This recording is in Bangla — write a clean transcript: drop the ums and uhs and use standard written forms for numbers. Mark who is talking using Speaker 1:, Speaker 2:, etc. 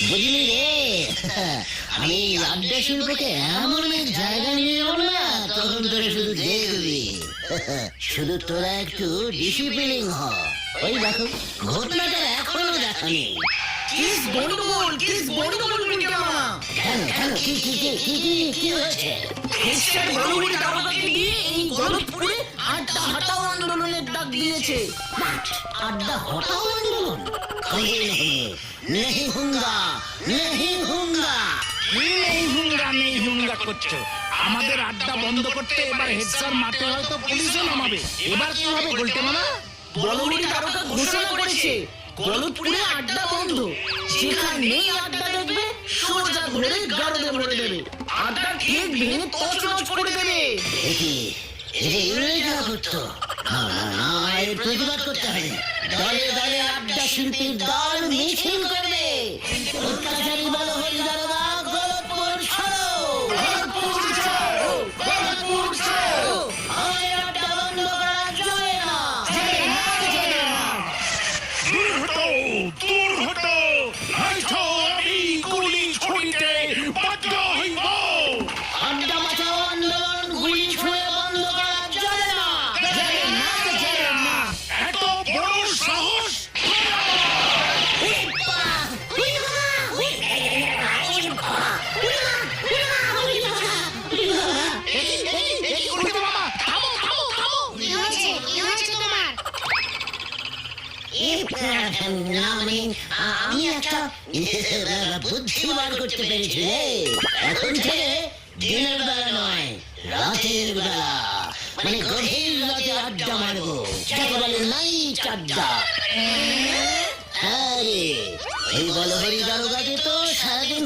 Speaker 1: বুঝলি রে, আমি আড্ডা শিল্পকে এমন এক জায়গায় নিয়ে যাবো না, তখন তোরা শুধু দেখবি। শুধু তোরা একটু ডিসিপ্লিন হ। ওই দেখো, ঘটনাটা এখনো দেখানি।
Speaker 2: কিস গন্ডগোল পিন্টু মামা।
Speaker 1: কেন কেন কি কি কি কি কি কি হয়েছে?
Speaker 2: হেডস্যার বড়বড়ি দারোগাকে দিয়ে এই গলতপুরে আড্ডা হটাও আন্দোলনের ডাক দিয়েছে।
Speaker 1: আড্ডা হটাও আন্দোলন? কই নেহি হুঙ্গা, নেহি হুঙ্গা।
Speaker 3: নেই হুঙ্গা করছো। আমাদের আড্ডা বন্ধ করতে এবার হেডস্যার মাঠে হয়তো পুলিশও নামাবে। এবার কি হবে বলতে মামা?
Speaker 2: বড়বড়ি দারোগা ঘোষণা করেছে গলতপুরে আড্ডা বন্ধ। যেখানেই আড্ডা দেখবে সোজা ধরে গাড়দে ভরে দেবে। আড্ডা ঠিক ভেঙে তছনছ করে দেবে।
Speaker 1: দেখি এটা ইউনিট করতো। না না না, এর প্রতিবাদ করতে হবে। দলে দলে আড্ডা শিল্পীর দল মিছিল করবে। অত্যাচারী বলো হরি দারোগা, গলতপুর ছাড়ো, গলতপুর ছাড়ো, গলতপুর ছাড়ো। আমাদের আড্ডা বন্ধ করা যাবে না, যাবে না, যাবে না।
Speaker 3: দূর হটো, নয়তো আমি গুলি ছুড়িতে বাধ্য হইব।
Speaker 1: আড্ডা বাঁচাও আন্দোলন গুলি ছুঁড়ে বন্ধ করা যাবে না, যাবে না, যাবে না।
Speaker 3: এত বড় সাহস! উল্টে মামা, থামো থামো থামো!
Speaker 1: আমি একটা বুদ্ধি বার করতে পেরেছি রে। এখন থেকে দিনের বেলা নয়, রাতের বেলা, মানে গভীর রাতে আড্ডা মারবো, যাকে বলে নাইট আড্ডা। হ্যাঁ রে, এই বলহরি দারোগাকে তো সারাদিন